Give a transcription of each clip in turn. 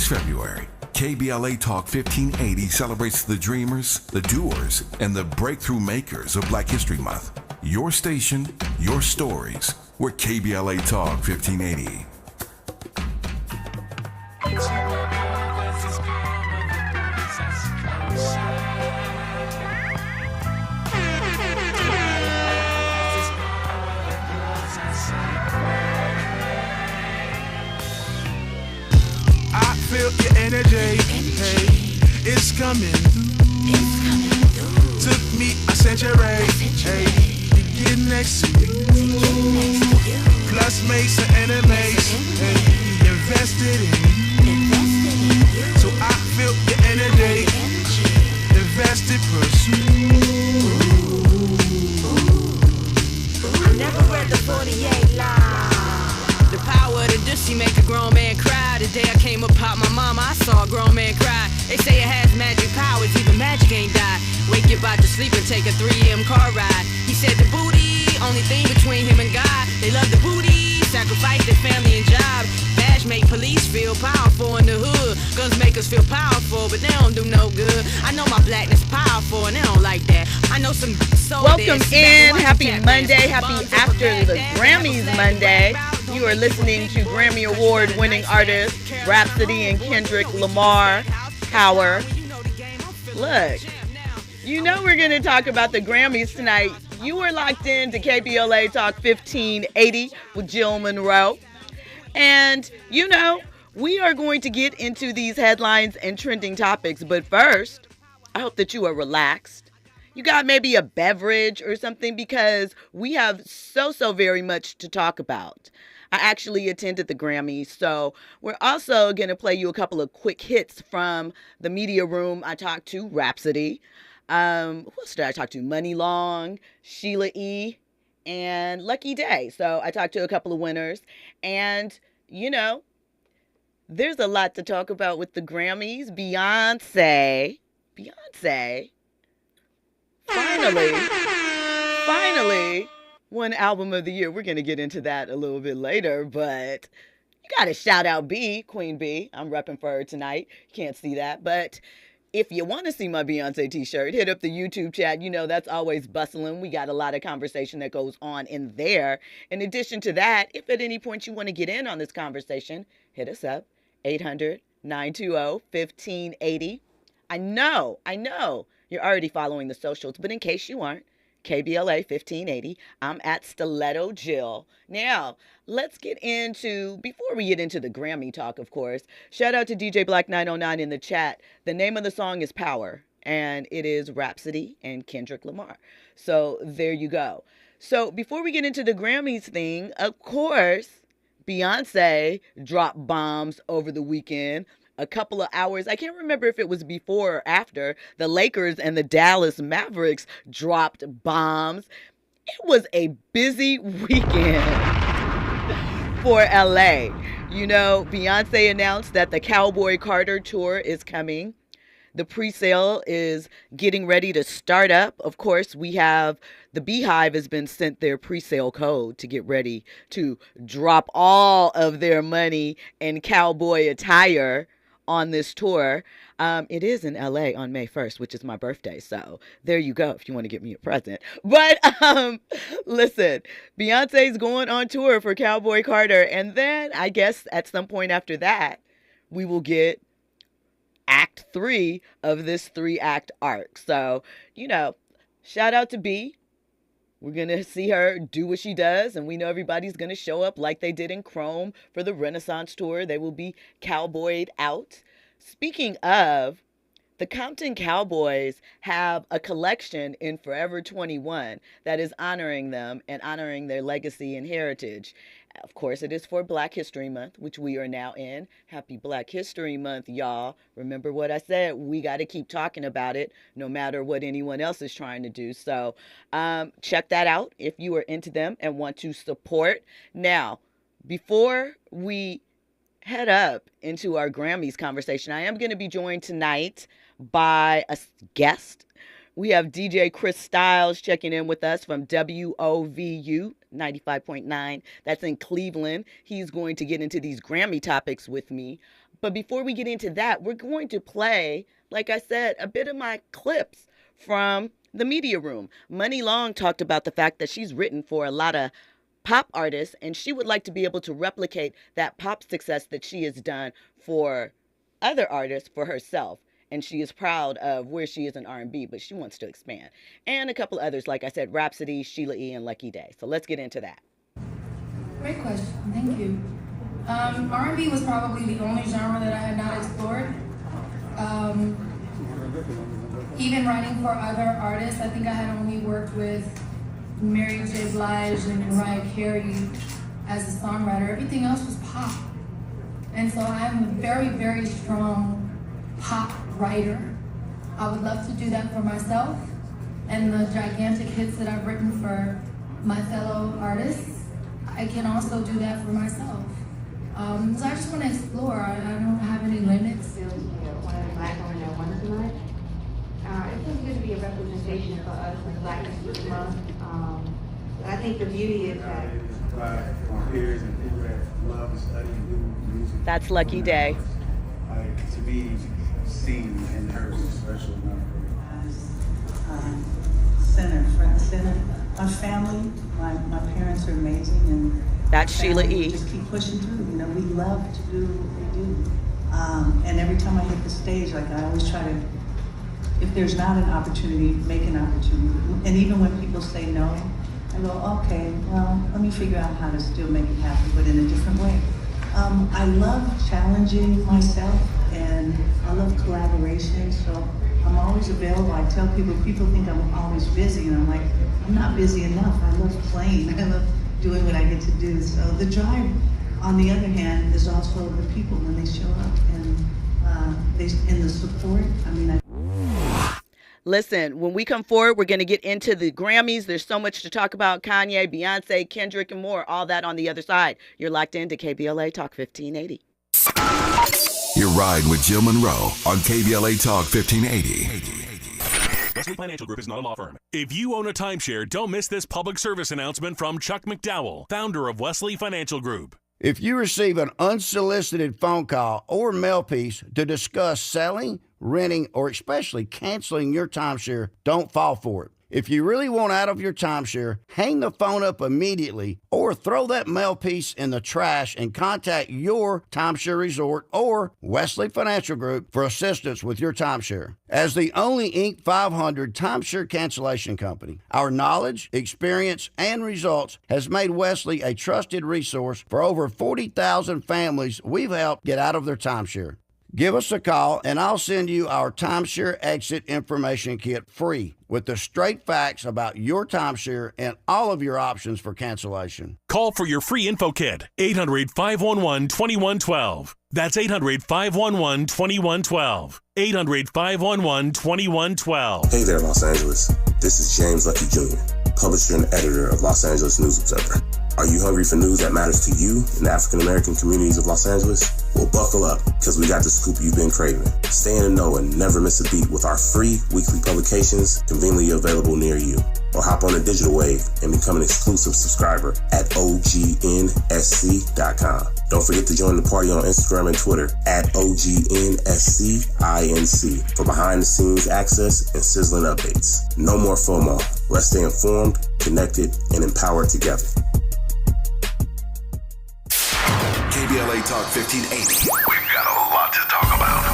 This February, KBLA Talk 1580 celebrates the dreamers, the doers, and the breakthrough makers of Black History Month. Your station, your stories. We're KBLA Talk 1580. I feel your energy, hey, it's coming through. Took me a century, hey, to get next to you. Plus made some enemies, hey, invested in you. So I feel your energy, invested pursuit. I never read the 48 line. The power of the Doechii make a grown man cry. The day I came upon my mama, I saw a grown man cry. They say it has magic powers, even magic ain't die. Wake your body to sleep and take a 3 a.m. car ride. He said the booty, only thing between him and God. They love the booty, sacrifice their family and job. Badge make police feel powerful in the hood. Guns make us feel powerful, but they don't do no good. I know my blackness powerful and they don't like that. I know some Welcome in. Happy Monday. Happy after the Grammys Monday. You are listening to Grammy Award winning artists Rhapsody and Kendrick Lamar. Power. Look, you know we're going to talk about the Grammys tonight. You are locked in to KBLA Talk 1580 with Jill Munroe. And, you know, we are going to get into these headlines and trending topics. But first, I hope that you are relaxed. You got maybe a beverage or something because we have so very much to talk about. I actually attended the Grammys, so we're also going to play you a couple of quick hits from the media room. I talked to Rhapsody. Who else did I talk to? Money Long, Sheila E., and Lucky Day. So I talked to a couple of winners. And, you know, there's a lot to talk about with the Grammys. Beyonce, finally, won Album of the Year. We're going to get into that a little bit later, but you got to shout out Queen B. I'm repping for her tonight. You can't see that, but if you want to see my Beyonce t-shirt, hit up the YouTube chat. You know, that's always bustling. We got a lot of conversation that goes on in there. In addition to that, if at any point you want to get in on this conversation, hit us up, 800-920-1580. I know, you're already following the socials, but in case you aren't, KBLA 1580. I'm at Stiletto Jill. Now, let's get into, before we get into the Grammy talk, of course, shout out to DJ Black 909 in the chat. The name of the song is Power, and it is Rhapsody and Kendrick Lamar. So there you go. So before we get into the Grammys thing, of course, Beyonce dropped bombs over the weekend. A couple of hours, I can't remember if it was before or after, the Lakers and the Dallas Mavericks dropped bombs. It was a busy weekend for LA. You know, Beyonce announced that the Cowboy Carter tour is coming. The pre-sale is getting ready to start up. Of course, we have the Beehive has been sent their pre-sale code to get ready to drop all of their money in cowboy attire on this tour. It is in LA on May 1st, which is my birthday. So there you go if you want to get me a present. But listen, Beyonce's going on tour for Cowboy Carter. And then I guess at some point after that, we will get Act 3 of this 3-act arc. So, you know, shout out to B. We're going to see her do what she does, and we know everybody's going to show up like they did in Chrome for the Renaissance tour. They will be cowboyed out. Speaking of, the Compton Cowboys have a collection in Forever 21 that is honoring them and honoring their legacy and heritage. Of course, it is for Black History Month, which we are now in. Happy Black History Month, y'all. Remember what I said. We got to keep talking about it no matter what anyone else is trying to do. So check that out if you are into them and want to support. Now, before we head up into our Grammys conversation, I am going to be joined tonight by a guest. We have DJ Kris Styles checking in with us from WOVU 95.9. That's in Cleveland. He's going to get into these Grammy topics with me. But before we get into that, we're going to play, like I said, a bit of my clips from the media room. Money Long talked about the fact that she's written for a lot of pop artists, and she would like to be able to replicate that pop success that she has done for other artists for herself. And she is proud of where she is in R&B, but she wants to expand. And a couple others, like I said, Rhapsody, Sheila E., and Lucky Day. So let's get into that. Great question. Thank you. R&B was probably the only genre that I had not explored. Even writing for other artists, I think I had only worked with Mary J. Blige and Mariah Carey as a songwriter. Everything else was pop. And so I'm a very, very strong pop writer. I would love to do that for myself and the gigantic hits that I've written for my fellow artists. I can also do that for myself. So I just want to explore. I don't have any limits. One of the Black women that won tonight. It feels good to be a representation for us in Black History Month. I think the beauty is that my peers and people that love and study and do music. That's Lucky Day. Like, to me, singing and her is special enough. Center, front and center. My family, my parents are amazing, and That's Sheila E. Just keep pushing through. You know, we love to do what we do. And every time I hit the stage, like I always try to, if there's not an opportunity, make an opportunity. And even when people say no, I go, okay, well, let me figure out how to still make it happen, but in a different way. I love challenging myself, and I love collaboration, so I'm always available. I tell people think I'm always busy, and I'm like, I'm not busy enough. I love playing. I love doing what I get to do. So the drive, on the other hand, is also the people when they show up, and the support. I mean, Listen, when we come forward, we're going to get into the Grammys. There's so much to talk about. Kanye, Beyonce, Kendrick, and more. All that on the other side. You're locked into KBLA Talk 1580. Your ride with Jill Munroe on KBLA Talk 1580. Wesley Financial Group is not a law firm. If you own a timeshare, don't miss this public service announcement from Chuck McDowell, founder of Wesley Financial Group. If you receive an unsolicited phone call or mail piece to discuss selling, renting, or especially canceling your timeshare, don't fall for it. If you really want out of your timeshare, hang the phone up immediately or throw that mail piece in the trash and contact your timeshare resort or Wesley Financial Group for assistance with your timeshare. As the only Inc. 500 timeshare cancellation company, our knowledge, experience, and results has made Wesley a trusted resource for over 40,000 families we've helped get out of their timeshare. Give us a call, and I'll send you our timeshare exit information kit free with the straight facts about your timeshare and all of your options for cancellation. Call for your free info kit, 800-511-2112. That's 800-511-2112. 800-511-2112. Hey there, Los Angeles. This is James Lucky Jr., publisher and editor of Los Angeles News Observer. Are you hungry for news that matters to you in the African-American communities of Los Angeles? Well, buckle up, because we got the scoop you've been craving. Stay in the know and never miss a beat with our free weekly publications conveniently available near you. Or hop on the digital wave and become an exclusive subscriber at OGNSC.com. Don't forget to join the party on Instagram and Twitter at OGNSCINC for behind-the-scenes access and sizzling updates. No more FOMO. Let's stay informed, connected, and empowered together. KBLA Talk 1580. We've got a lot to talk about.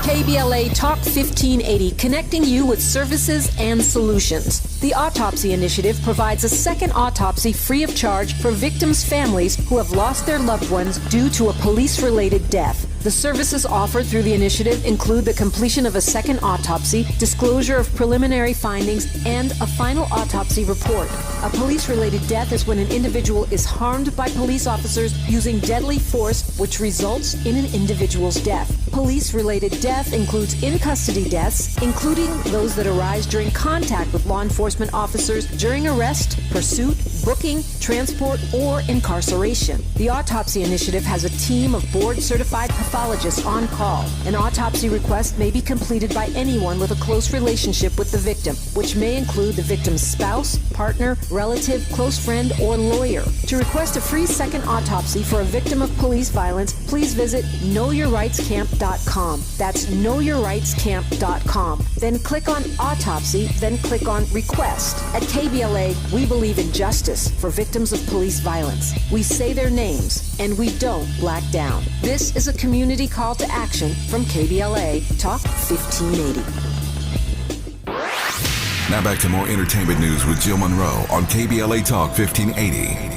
KBLA Talk 1580, connecting you with services and solutions. The Autopsy Initiative provides a second autopsy free of charge for victims' families who have lost their loved ones due to a police-related death. The services offered through the initiative include the completion of a second autopsy, disclosure of preliminary findings, and a final autopsy report. A police-related death is when an individual is harmed by police officers using deadly force, which results in an individual's death. Police-related death includes in-custody deaths, including those that arise during contact with law enforcement officers during arrest, pursuit, booking, transport, or incarceration. The Autopsy Initiative has a team of board-certified pathologists on call. An autopsy request may be completed by anyone with a close relationship with the victim, which may include the victim's spouse, partner, relative, close friend, or lawyer. To request a free second autopsy for a victim of police violence, please visit knowyourrightscamp.com. That's knowyourrightscamp.com. Then click on Autopsy, then click on Request. At KBLA, we believe in justice for victims of police violence. We say their names, and we don't black down. This is a community call to action from KBLA Talk 1580. Now back to more entertainment news with Jill Munroe on KBLA Talk 1580.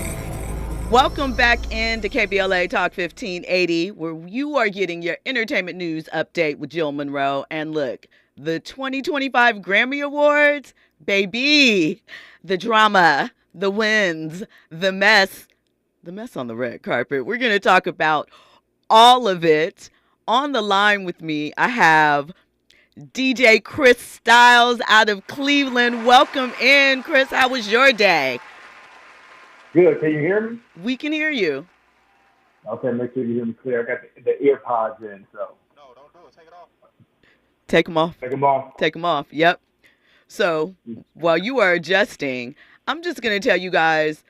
Welcome back into KBLA Talk 1580, where you are getting your entertainment news update with Jill Munroe. And look, the 2025 Grammy Awards, baby, the drama, the wins, the mess on the red carpet. We're going to talk about all of it. On the line with me, I have DJ Kris Styles out of Cleveland. Welcome in, Chris. How was your day? Good. Can you hear me? We can hear you. Okay, make sure you hear me clear. I got the ear pods in, so. No, don't do it. Take it off. Take them off. Take them off. Take them off. Yep. So while you are adjusting, I'm just going to tell you guys,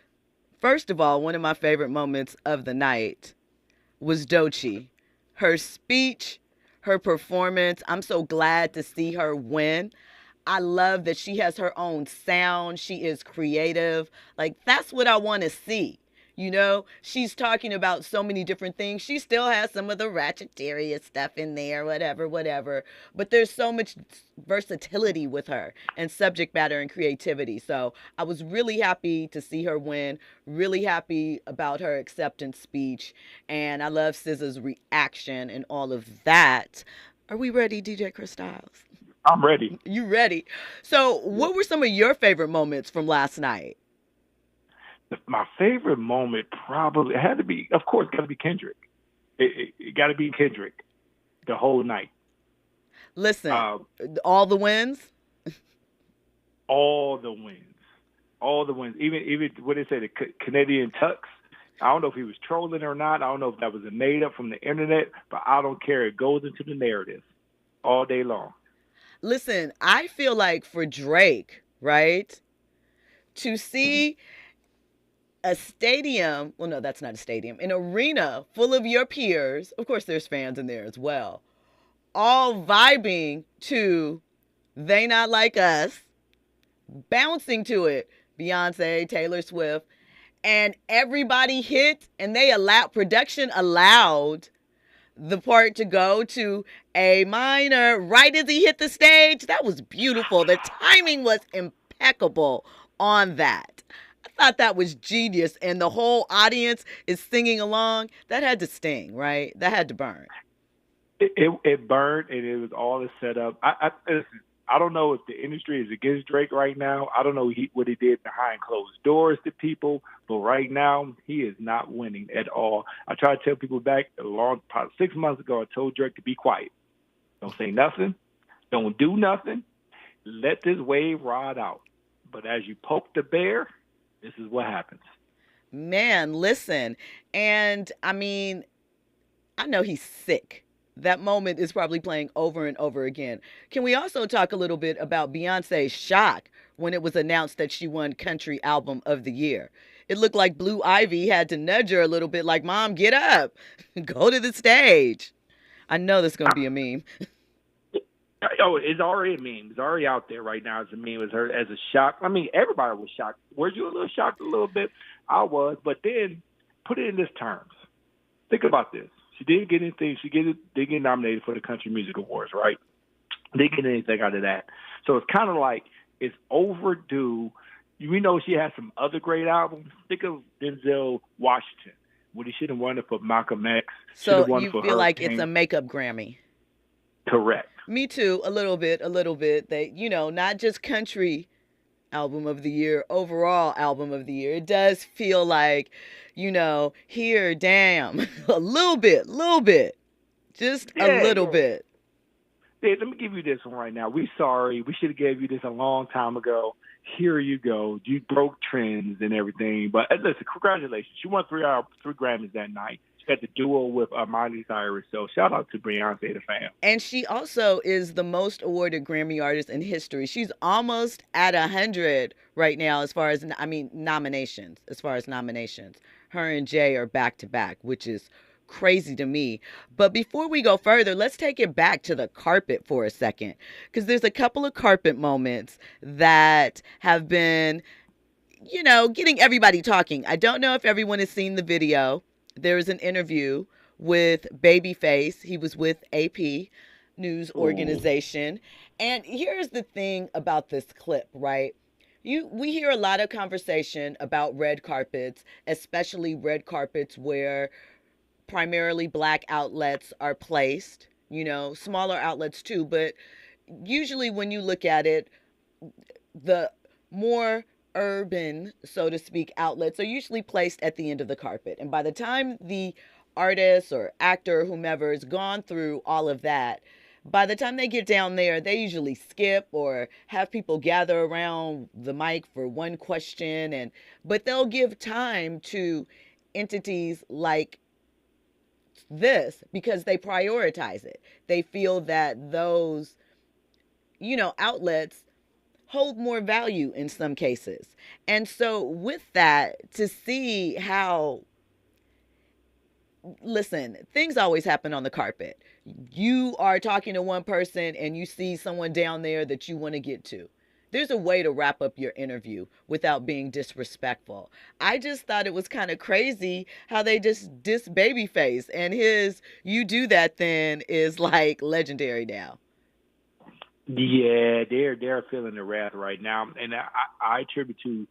first of all, one of my favorite moments of the night was Doechii. Her speech, her performance. I'm so glad to see her win. I love that she has her own sound. She is creative. Like, that's what I want to see. You know, she's talking about so many different things. She still has some of the ratcheteria stuff in there, whatever. But there's so much versatility with her and subject matter and creativity. So I was really happy to see her win, really happy about her acceptance speech. And I love SZA's reaction and all of that. Are we ready, DJ Kris Styles? I'm ready. You ready? So what were some of your favorite moments from last night? My favorite moment probably had to be, of course, got to be Kendrick. It got to be Kendrick the whole night. Listen, all the wins? All the wins. All the wins. Even what they say, the Canadian Tux. I don't know if he was trolling or not. I don't know if that was a made up from the internet, but I don't care. It goes into the narrative all day long. Listen, I feel like for Drake, right, to see a stadium, well, no, that's not a stadium, an arena full of your peers, of course there's fans in there as well, all vibing to They Not Like Us, bouncing to it, Beyoncé, Taylor Swift, and everybody hit, and production allowed the part to go to A minor right as he hit the stage. That was beautiful. The timing was impeccable on that. I thought that was genius. And the whole audience is singing along. That had to sting, right? That had to burn. It burned, and it was all a setup. Listen, I don't know if the industry is against Drake right now. I don't know what he did behind closed doors to people, but right now he is not winning at all. I tried to tell people back probably 6 months ago, I told Drake to be quiet. Don't say nothing. Don't do nothing. Let this wave ride out. But as you poke the bear, this is what happens. Man, listen. And I mean, I know he's sick. That moment is probably playing over and over again. Can we also talk a little bit about Beyonce's shock when it was announced that she won Country Album of the Year? It looked like Blue Ivy had to nudge her a little bit like, Mom, get up. Go to the stage. I know this is going to be a meme. Oh, it's already a meme. It's already out there right now as a meme. As her as a shock. I mean, everybody was shocked. Were you a little shocked a little bit? I was. But then put it in this terms. Think about this. She didn't get anything. She didn't get nominated for the Country Music Awards, right? Didn't get anything out of that. So it's kind of like it's overdue. We know she has some other great albums. Think of Denzel Washington, when he should have won it for Malcolm X. So you feel like it's a makeup Grammy? Correct. Me too, a little bit. That, you know, not just country album of the year, overall album of the year. It does feel like, you know, here, damn, a little bit. Just a little bit. Hey, let me give you this one right now. We sorry. We should have gave you this a long time ago. Here you go. You broke trends and everything. But listen, congratulations. You won three Grammys that night. She got the duo with Miley Cyrus. So shout out to Beyoncé, the fam. And she also is the most awarded Grammy artist in history. She's almost at 100 right now as far as, nominations. As far as nominations. Her and Jay are back to back, which is crazy to me. But before we go further, let's take it back to the carpet for a second, because there's a couple of carpet moments that have been, getting everybody talking. I don't know if everyone has seen the video. There was an interview with Babyface. He was with AP News Organization. And here's the thing about this clip, right? We hear a lot of conversation about red carpets, especially red carpets where primarily Black outlets are placed, smaller outlets too. But usually when you look at it, the more urban, so to speak, outlets are usually placed at the end of the carpet. And by the time the artist or actor or whomever has gone through all of that, by the time they get down there, they usually skip or have people gather around the mic for one question. But they'll give time to entities like this because they prioritize it. They feel that those, outlets hold more value in some cases. And so with that, to see how, listen, things always happen on the carpet. You are talking to one person and you see someone down there that you want to get to. There's a way to wrap up your interview without being disrespectful. I just thought it was kind of crazy how they just diss Babyface, and his "you do that then" is like legendary now. Yeah, they're feeling the wrath right now, and I attribute to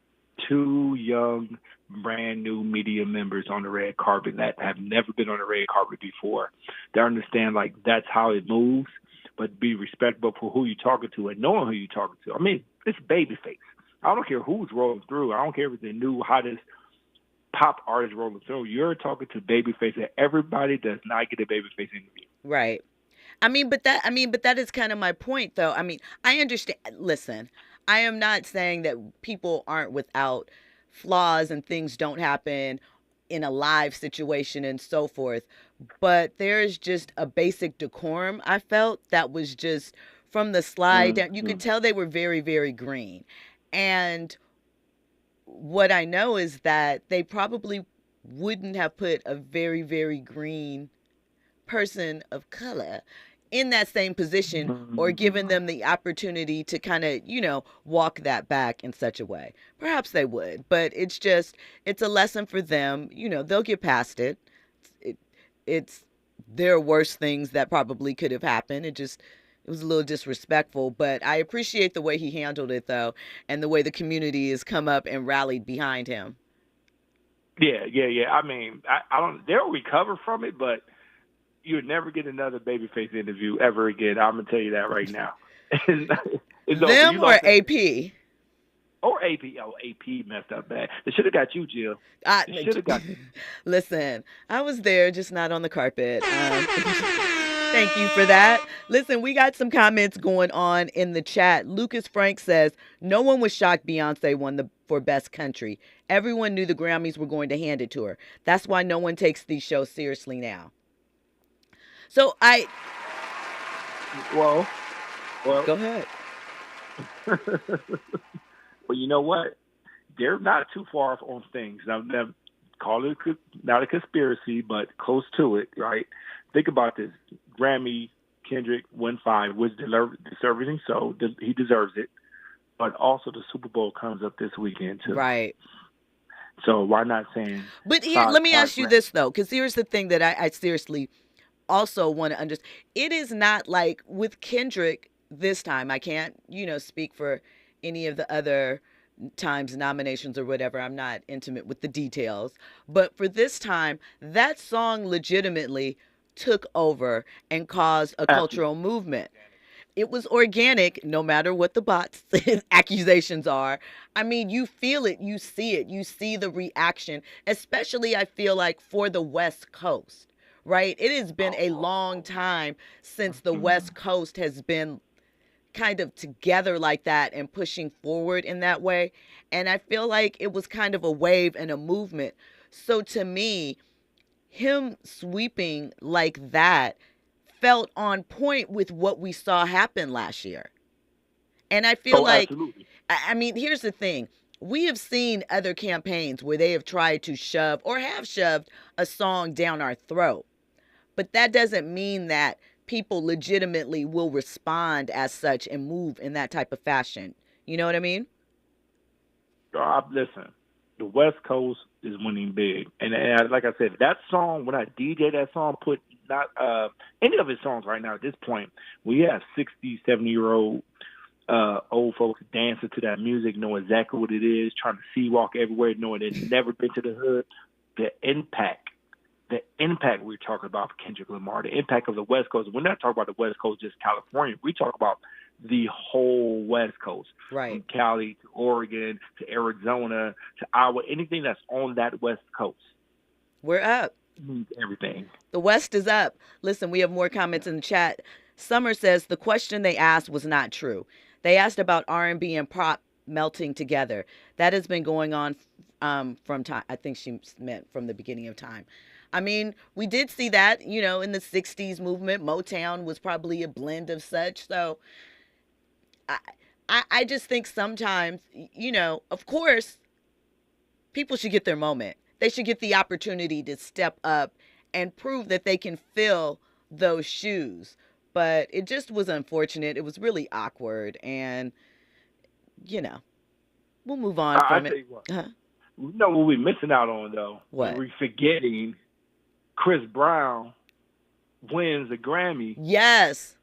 two young, brand new media members on the red carpet that have never been on the red carpet before. They understand that's how it moves. But be respectful for who you're talking to and knowing who you're talking to. I mean, it's Babyface. I don't care who's rolling through. I don't care if it's the new hottest pop artist rolling through. You're talking to Babyface, and everybody does not get a Babyface interview. Right. But that is kind of my point, though. I understand. Listen, I am not saying that people aren't without flaws and things don't happen in a live situation and so forth. But there's just a basic decorum I felt that was just from the slide down. You could tell they were very, very green. And what I know is that they probably wouldn't have put a very, very green person of color in that same position or given them the opportunity to kind of, walk that back in such a way. Perhaps they would, but it's a lesson for them. They'll get past it. There are worse things that probably could have happened. It was a little disrespectful, but I appreciate the way he handled it, though, and the way the community has come up and rallied behind him. Yeah. I mean, I don't. They'll recover from it, but you'll never get another Babyface interview ever again. I'm gonna tell you that right now. It's them or AP? Or AP. Oh, AP messed up bad. They should have got you, Jill. They should have got you. Listen, I was there, just not on the carpet. Thank you for that. Listen, we got some comments going on in the chat. Lucas Frank says, no one was shocked Beyonce won for Best Country. Everyone knew the Grammys were going to hand it to her. That's why no one takes these shows seriously now. So Well, go ahead. Well, you know what? They're not too far off on things. Now, call it not a conspiracy, but close to it, right? Think about this. Grammy, Kendrick won 5, was deserving, so he deserves it. But also the Super Bowl comes up this weekend, too. Right. So why not saying... But here, let me ask you this, though, because here's the thing that I seriously also want to understand. It is not like with Kendrick this time. I can't, speak for any of the other times nominations or whatever. I'm not intimate with the details. But for this time, that song legitimately took over and caused a cultural movement. It was organic, no matter what the bots accusations are. I mean, you feel it, you see the reaction, especially I feel like for the West Coast, right? It has been a long time since the West Coast has been kind of together like that and pushing forward in that way. And I feel like it was kind of a wave and a movement. So to me, him sweeping like that felt on point with what we saw happen last year. And I feel like, absolutely. I mean, here's the thing. We have seen other campaigns where they have tried to shove or have shoved a song down our throat. But that doesn't mean that people legitimately will respond as such and move in that type of fashion. You know what I mean? Listen, the West Coast is winning big. And like I said, that song, when I DJ that song, put not any of his songs right now at this point, we have 60, 70-year-old old folks dancing to that music, know exactly what it is, trying to see walk everywhere, knowing they've never been to the hood. The impact we're talking about for Kendrick Lamar, the impact of the West Coast. We're not talking about the West Coast, just California. We talk about the whole West Coast, right? From Cali to Oregon to Arizona to Iowa, anything that's on that West Coast. We're up. Means everything. The West is up. Listen, we have more comments in the chat. Summer says the question they asked was not true. They asked about R&B and pop melting together. That has been going on from time. I think she meant from the beginning of time. I mean, we did see that, you know, in the 60s movement. Motown was probably a blend of such. So I just think sometimes, you know, of course, people should get their moment. They should get the opportunity to step up and prove that they can fill those shoes. But it just was unfortunate. It was really awkward. And, you know, we'll move on from it. You know what we're missing out on, though? What? We're forgetting Chris Brown wins a Grammy. Yes.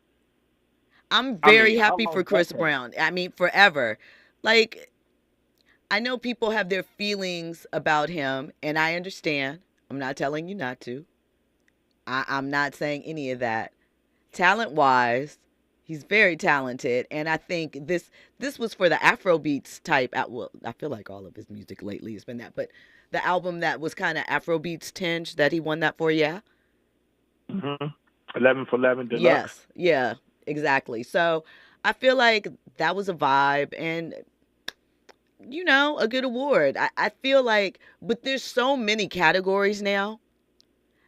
I'm very happy for Chris Brown. I mean, forever. Like, I know people have their feelings about him, and I understand. I'm not telling you not to. I'm not saying any of that. Talent-wise, he's very talented, and I think this was for the Afrobeats type. Well, I feel like all of his music lately has been that, but the album that was kind of Afrobeats tinge that he won that for, yeah? Mm-hmm. 11 for 11 Deluxe. Yes, yeah, exactly. So I feel like that was a vibe, and, you know, a good award. I feel like, but there's so many categories now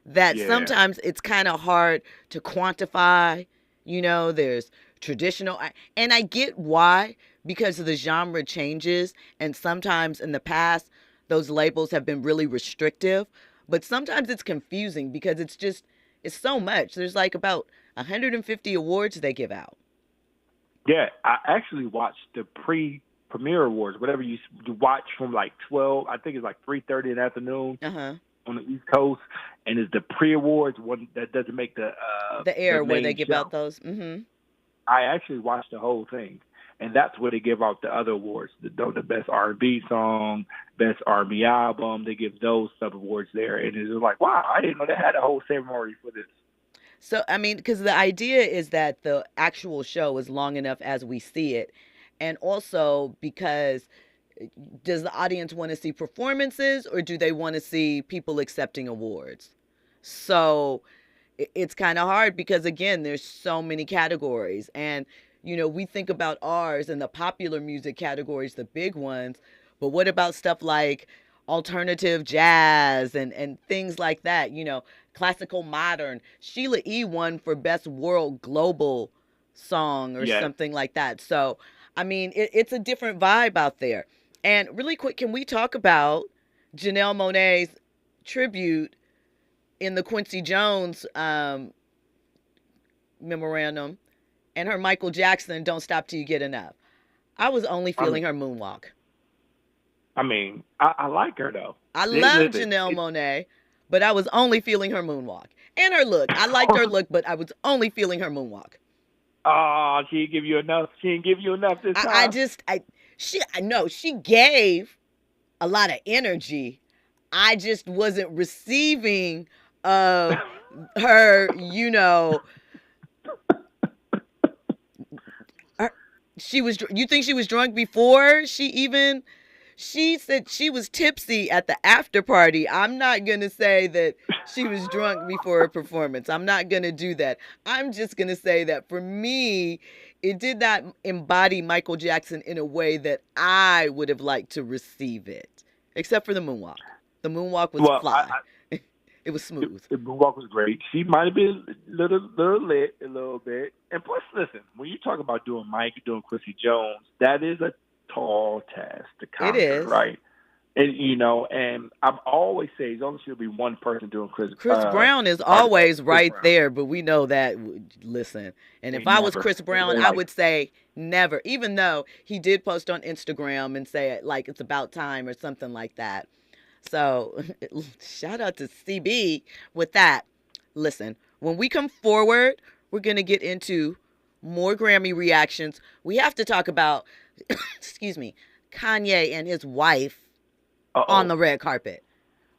that sometimes it's kind of hard to quantify. You know, there's traditional, and I get why, because of the genre changes, and sometimes in the past, those labels have been really restrictive, but sometimes it's confusing because it's so much. There's like about 150 awards they give out. Yeah, I actually watched the premiere awards, whatever you watch from like 12, I think it's like 3:30 in the afternoon. On the East Coast, and it's the pre-awards one that doesn't make the air where they give show. out those. Mm-hmm. I actually watched the whole thing, and that's where they give out the other awards: the best R&B song, best R&B album. They give those sub awards there, and it's like, wow, I didn't know they had a whole ceremony for this. So I mean, because the idea is that the actual show is long enough as we see it, and also because, does the audience want to see performances or do they want to see people accepting awards? So it's kind of hard because, again, there's so many categories. And, you know, we think about ours and the popular music categories, the big ones. But what about stuff like alternative jazz and things like that? You know, classical modern. Sheila E. won for Best World Global Song or something like that. So, I mean, it's a different vibe out there. And really quick, can we talk about Janelle Monáe's tribute in the Quincy Jones memorandum and her Michael Jackson Don't Stop Till You Get Enough? I was only feeling her moonwalk. I mean, I like her, though. I love Janelle Monáe, but I was only feeling her moonwalk. And her look. I liked her look, but I was only feeling her moonwalk. Oh, she didn't give you enough. She didn't give you enough this time. I know she gave a lot of energy. I just wasn't receiving of her, you know. You think she was drunk before she said she was tipsy at the after party. I'm not going to say that she was drunk before her performance. I'm not going to do that. I'm just going to say that for me, it did not embody Michael Jackson in a way that I would have liked to receive it, except for the moonwalk. The moonwalk was fly. It was smooth. The moonwalk was great. She might have been a little lit a little bit. And plus, listen, when you talk about doing Mike and doing Quincy Jones, that is a tall task to conquer, it is. Right? And, and I've always say it's only should be one person doing Chris Brown is always right there, but we know that, listen. And if I was Chris Brown, I would say never, even though he did post on Instagram and say, like, it's about time or something like that. So shout out to CB with that. Listen, when we come forward, we're going to get into more Grammy reactions. We have to talk about, excuse me, Kanye and his wife on the red carpet.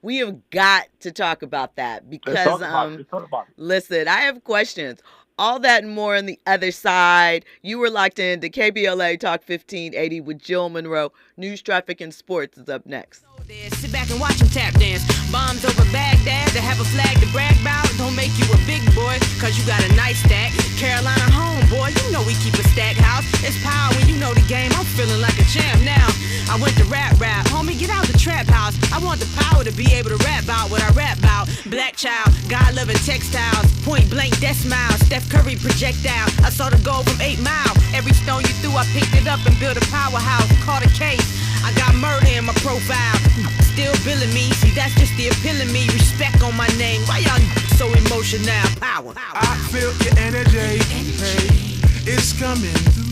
We have got to talk about that because, Let's talk about it. Listen, I have questions. All that and more on the other side. You were locked in to KBLA Talk 1580 with Jill Munroe. News, traffic, and sports is up next. Sit back and watch them tap dance. Bombs over Baghdad to have a flag to brag about. Don't make you a big boy, cause you got a nice stack. Carolina home, boy, you know we keep a stack house. It's power when you know the game. I'm feeling like a champ now. I went to rap. Homie, get out the trap house. I want the power to be able to rap about what I rap about. Black child, God-loving textiles. Point blank, death smile. Steph Curry projectile. I saw the goal from 8 Mile. Every stone you threw, I picked it up and built a powerhouse. Caught a case. I got murder in my profile. Still billing me. See, that's just the appeal of me. Respect on my name. Why y'all so emotional? Power. I feel your energy. Hey, it's coming through.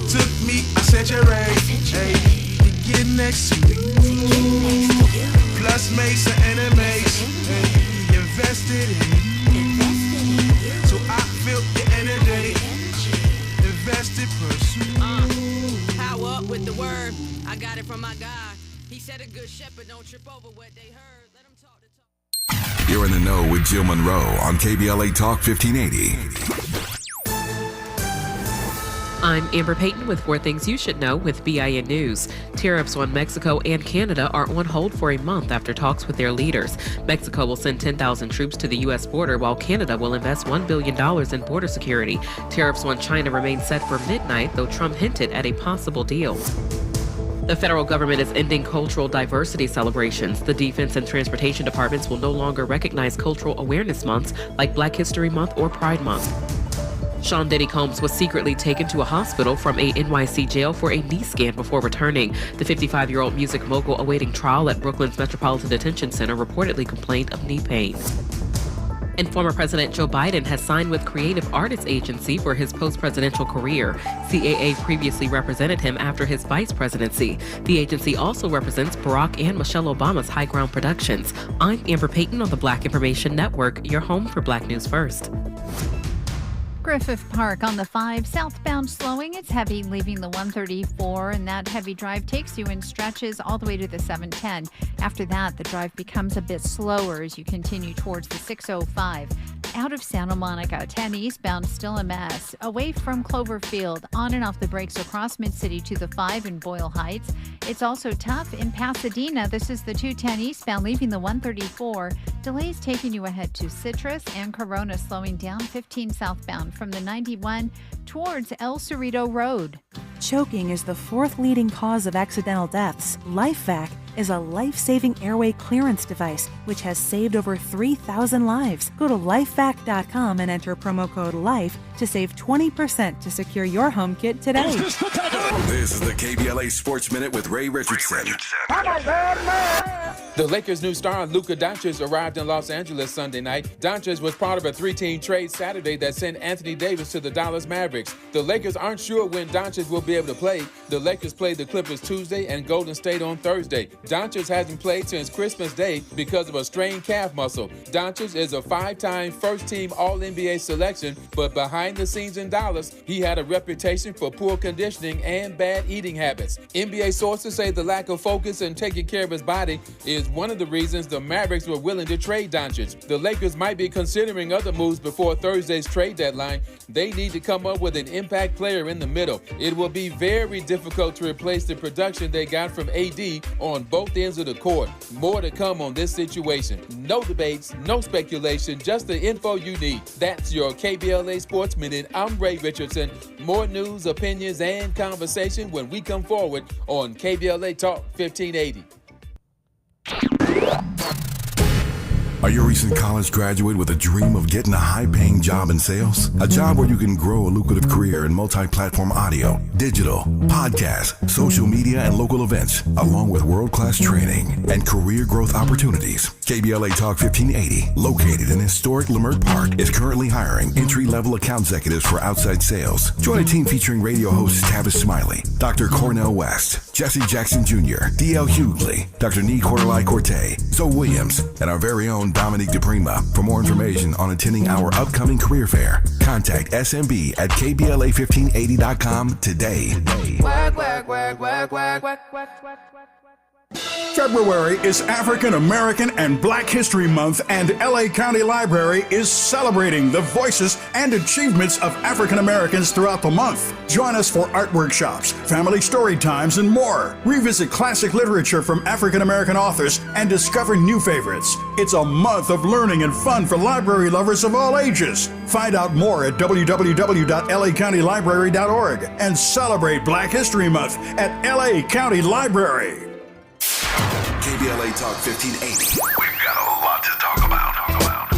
Took me, I said you're right. Hey, to get next to you. Plus made some enemies. Hey, invested in you. So I feel your energy. Invested, pursue. Power up with the word. I got it from my guy. He said a good shepherd don't trip over what they heard. Let him talk the talk. You're in the know with Jill Munroe on KBLA Talk 1580. I'm Amber Payton with 4 things you should know with BIN News. Tariffs on Mexico and Canada are on hold for a month after talks with their leaders. Mexico will send 10,000 troops to the U.S. border, while Canada will invest $1 billion in border security. Tariffs on China remain set for midnight, though Trump hinted at a possible deal. The federal government is ending cultural diversity celebrations. The Defense and Transportation Departments will no longer recognize cultural awareness months like Black History Month or Pride Month. Sean Diddy Combs was secretly taken to a hospital from a NYC jail for a knee scan before returning. The 55-year-old music mogul awaiting trial at Brooklyn's Metropolitan Detention Center reportedly complained of knee pain. And former President Joe Biden has signed with Creative Artists Agency for his post-presidential career. CAA previously represented him after his vice presidency. The agency also represents Barack and Michelle Obama's High Ground Productions. I'm Amber Payton on the Black Information Network, your home for Black News First. Griffith Park on the 5 southbound slowing. It's heavy leaving the 134, and that heavy drive takes you in stretches all the way to the 710. After that, the drive becomes a bit slower as you continue towards the 605. Out of Santa Monica, 10 eastbound, still a mess. Away from Cloverfield, on and off the brakes across Mid-City to the 5 in Boyle Heights. It's also tough in Pasadena. This is the 210 eastbound, leaving the 134. Delays taking you ahead to Citrus and Corona, slowing down 15 southbound from the 91 towards El Cerrito Road. Choking is the 4th leading cause of accidental deaths. LifeVac is a life-saving airway clearance device which has saved over 3,000 lives. Go to lifevac.com and enter promo code LIFE to save 20% to secure your home kit today. This is the KBLA Sports Minute with Ray Richardson. The Lakers' new star, Luka Doncic, arrived in Los Angeles Sunday night. Doncic was part of a 3-team trade Saturday that sent Anthony Davis to the Dallas Mavericks. The Lakers aren't sure when Doncic will be able to play. The Lakers played the Clippers Tuesday and Golden State on Thursday. Doncic hasn't played since Christmas Day because of a strained calf muscle. Doncic is a 5-time first-team All-NBA selection, but behind the scenes in Dallas, he had a reputation for poor conditioning and bad eating habits. NBA sources say the lack of focus and taking care of his body is one of the reasons the Mavericks were willing to trade Doncic. The Lakers might be considering other moves before Thursday's trade deadline. They need to come up with an impact player in the middle. It will be very difficult to replace the production they got from AD on both ends of the court. More to come on this situation. No debates, no speculation, just the info you need. That's your KBLA Sports Minute. I'm Ray Richardson. More news, opinions, and conversation when we come forward on KBLA Talk 1580. Are you a recent college graduate with a dream of getting a high-paying job in sales? A job where you can grow a lucrative career in multi-platform audio, digital, podcast, social media, and local events, along with world-class training and career growth opportunities. KBLA Talk 1580, located in historic Leimert Park, is currently hiring entry-level account executives for outside sales. Join a team featuring radio hosts Tavis Smiley, Dr. Cornell West, Jesse Jackson Jr., D.L. Hughley, Dr. Nee Cordelai-Corte, Zoe Williams, and our very own Dominique DePrima. For more information on attending our upcoming career fair, contact SMB at KBLA1580.com today. February is African American and Black History Month, and LA County Library is celebrating the voices and achievements of African Americans throughout the month. Join us for art workshops, family story times, and more. Revisit classic literature from African American authors and discover new favorites. It's a month of learning and fun for library lovers of all ages. Find out more at www.lacountylibrary.org and celebrate Black History Month at LA County Library. KBLA Talk 1580. We've got a lot to talk about.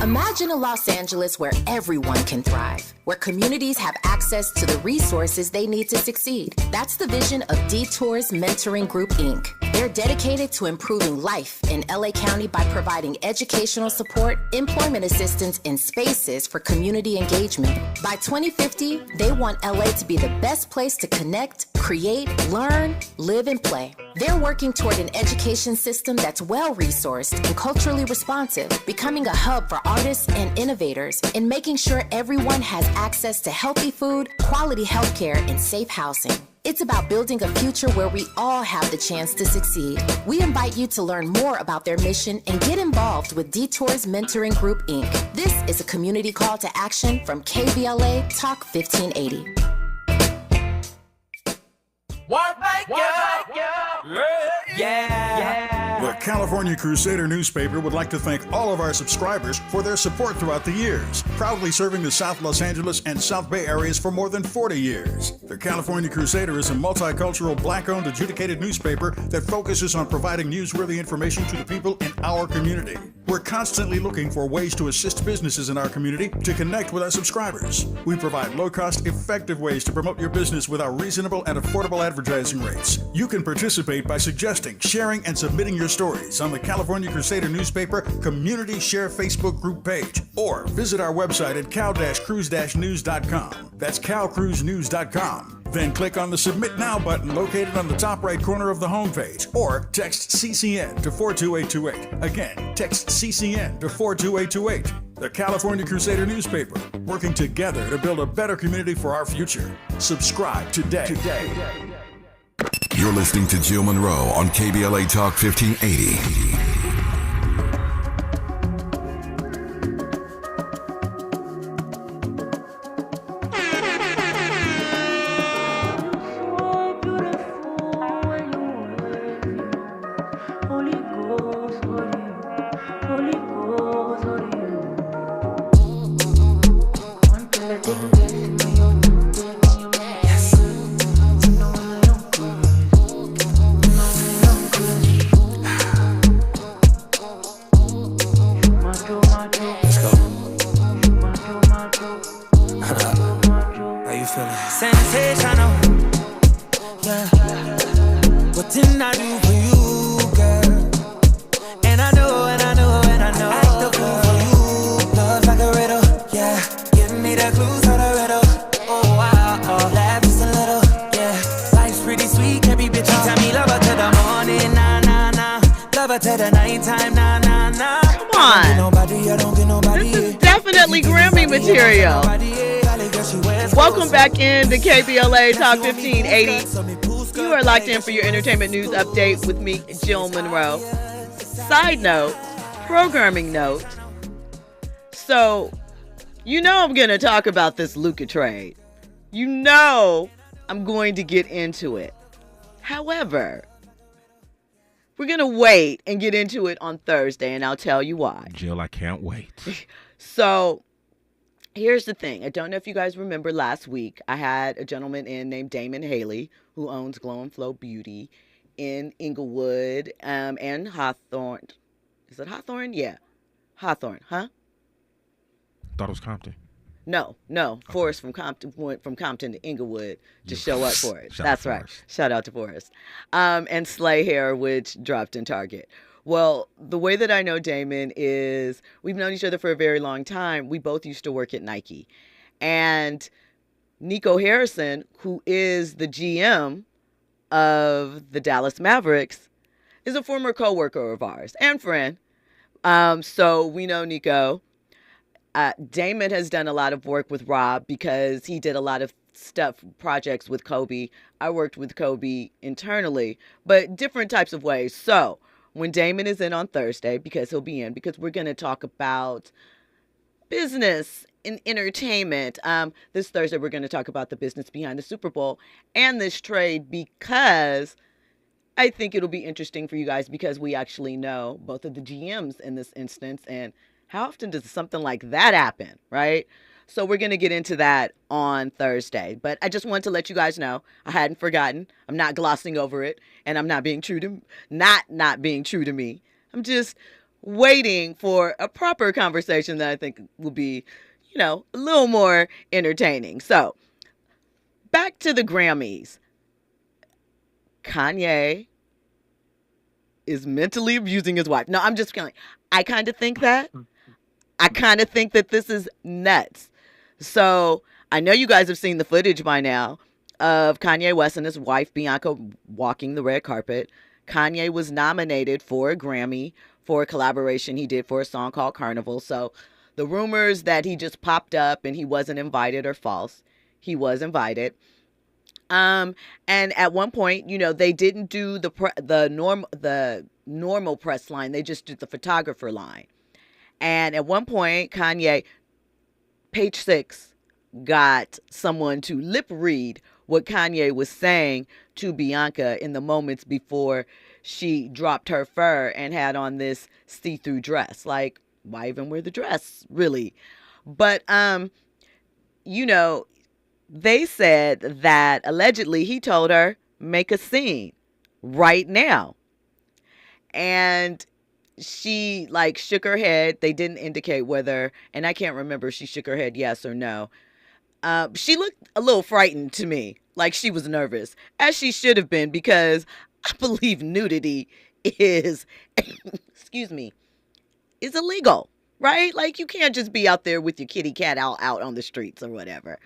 Imagine a Los Angeles where everyone can thrive, where communities have access to the resources they need to succeed. That's the vision of Detours Mentoring Group, Inc. They're dedicated to improving life in LA County by providing educational support, employment assistance, and spaces for community engagement. By 2050, they want LA to be the best place to connect, create, learn, live, and play. They're working toward an education system that's well-resourced and culturally responsive, becoming a hub for artists and innovators, and making sure everyone has access to healthy food, quality healthcare, and safe housing. It's about building a future where we all have the chance to succeed. We invite you to learn more about their mission and get involved with Detours Mentoring Group, Inc. This is a community call to action from KBLA Talk 1580. The California Crusader newspaper would like to thank all of our subscribers for their support throughout the years, proudly serving the South Los Angeles and South Bay areas for more than 40 years. The California Crusader is a multicultural, Black-owned, adjudicated newspaper that focuses on providing newsworthy information to the people in our community. We're constantly looking for ways to assist businesses in our community to connect with our subscribers. We provide low-cost, effective ways to promote your business with our reasonable and affordable advertising rates. You can participate by suggesting, sharing, and submitting your stories on the California Crusader newspaper Community Share Facebook group page, or visit our website at cal-cruise-news.com. That's calcruisenews.com. Then click on the Submit Now button located on the top right corner of the homepage, or text CCN to 42828. Again, text CCN to 42828. The California Crusader newspaper, working together to build a better community for our future. Subscribe today. You're listening to Jill Munroe on KBLA Talk 1580. Welcome back in to KBLA Talk 1580. You are locked in for your entertainment news update with me, Jill Munroe. Side note, programming note. So, I'm going to talk about this Luka trade. I'm going to get into it. However, we're going to wait and get into it on Thursday, and I'll tell you why. Jill, I can't wait. So, here's the thing. I don't know if you guys remember last week, I had a gentleman in named Damon Haley, who owns Glow and Flow Beauty in Inglewood and Hawthorne. Is it Hawthorne? Yeah. Hawthorne, huh? Thought it was Compton. No. Forrest from Compton went from Compton to Inglewood to show up for it. That's right. Shout out to Forrest. And Slay Hair, which dropped in Target. Well, the way that I know Damon is we've known each other for a very long time. We both used to work at Nike. And Nico Harrison, who is the GM of the Dallas Mavericks, is a former coworker of ours and friend. So we know Nico. Damon has done a lot of work with Rob because he did a lot of projects with Kobe. I worked with Kobe internally, but different types of ways. So when Damon is in on Thursday, because he'll be in, because we're going to talk about business and entertainment. This Thursday, we're going to talk about the business behind the Super Bowl and this trade, because I think it'll be interesting for you guys because we actually know both of the GMs in this instance. And how often does something like that happen, right? So we're going to get into that on Thursday. But I just want to let you guys know I hadn't forgotten. I'm not glossing over it, and I'm not being true to not being true to me. I'm just waiting for a proper conversation that I think will be, a little more entertaining. So back to the Grammys. Kanye is mentally abusing his wife. No, I'm just kidding. I kind of think that. I kind of think that this is nuts. So I know you guys have seen the footage by now of Kanye West and his wife, Bianca, walking the red carpet. Kanye was nominated for a Grammy for a collaboration he did for a song called Carnival. So the rumors that he just popped up and he wasn't invited are false. He was invited. And at one point, they didn't do the normal press line. They just did the photographer line. And at one point, Kanye, Page Six, got someone to lip read what Kanye was saying to Bianca in the moments before she dropped her fur and had on this see-through dress. Like, why even wear the dress, really? But, they said that allegedly he told her, make a scene right now. And she shook her head. They didn't indicate whether, and I can't remember if she shook her head yes or no. She looked a little frightened to me, like she was nervous, as she should have been, because I believe nudity is, is illegal, right? Like, you can't just be out there with your kitty cat out on the streets or whatever.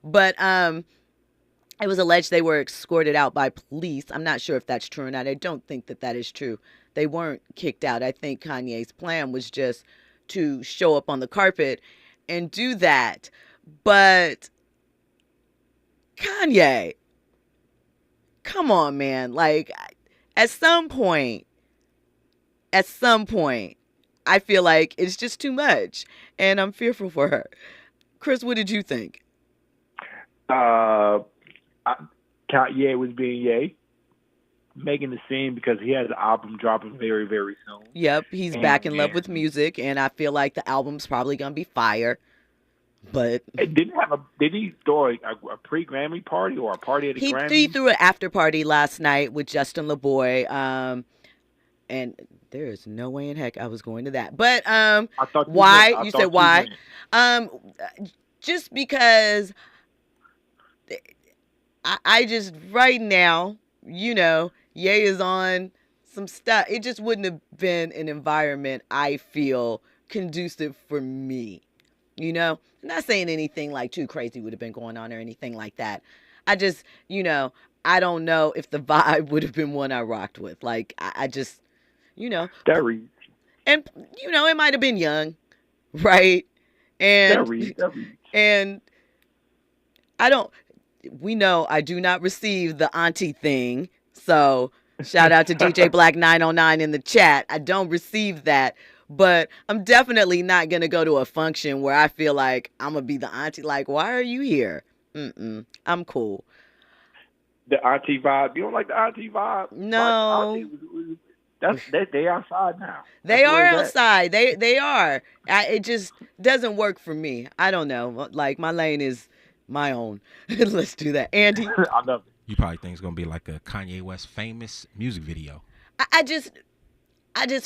But it was alleged they were escorted out by police. I'm not sure if that's true or not. I don't think that is true. They weren't kicked out. I think Kanye's plan was just to show up on the carpet and do that. But Kanye, come on, man. Like, at some point, I feel like it's just too much. And I'm fearful for her. Chris, what did you think? Kanye was being yay. Making the scene because he has an album dropping very, very soon. Yep, he's back in love with music, and I feel like the album's probably gonna be fire. But did he throw a pre-Grammy party or a party at the Grammys? He threw an after party last night with Justin LeBoy, and there is no way in heck I was going to that. But why? You said why? Just because I just right now, Ye is on some stuff. It just wouldn't have been an environment I feel conducive for me. I'm not saying anything like too crazy would have been going on or anything like that. I just, I don't know if the vibe would have been one I rocked with. Like, I just, That reads. And, it might have been young, right? And, That reads. And we know I do not receive the auntie thing. So Shout out to DJ Black 909 in the chat. I don't receive that, but I'm definitely not going to go to a function where I feel like I'm going to be the auntie. Like, why are you here? I'm cool. The auntie vibe. You don't like the auntie vibe? No. They outside now. They are outside. They are. It just doesn't work for me. I don't know. Like, my lane is my own. Let's do that. Andy? I love it. You probably think it's going to be like a Kanye West famous music video. I just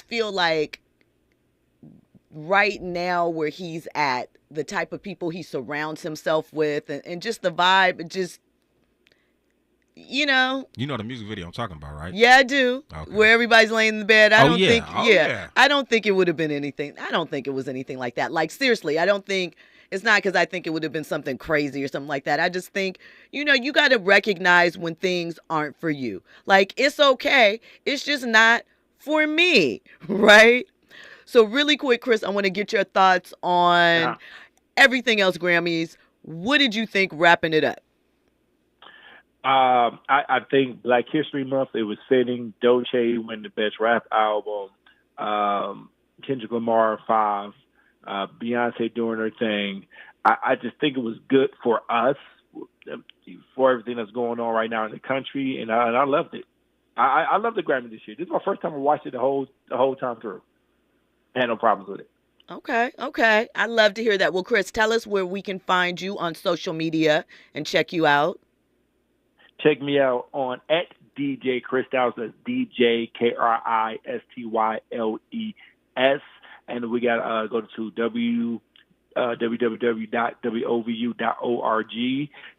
feel like right now where he's at, the type of people he surrounds himself with, and just the vibe, it just, you know the music video I'm talking about, right? Yeah, I do. Okay. Where everybody's laying in the bed. I don't think yeah. I don't think it would have been anything. I don't think it was anything like that. Like, seriously, I don't think it's not because I think it would have been something crazy or something like that. I just think, you got to recognize when things aren't for you. Like, it's okay. It's just not for me, right? So really quick, Kris, I want to get your thoughts on everything else Grammys. What did you think wrapping it up? I think Black History Month, it was fitting. Doechii win the Best Rap Album. Kendrick Lamar 5. Beyoncé doing her thing. I just think it was good for us, for everything that's going on right now in the country, and I loved it. I love the Grammy this year. This is my first time I watched it the whole time through. I had no problems with it. Okay. I'd love to hear that. Well, Kris, tell us where we can find you on social media and check you out. Check me out on at DJ Kris Styles. That's DJ KRISTYLES. And we got go to www.wovu.org,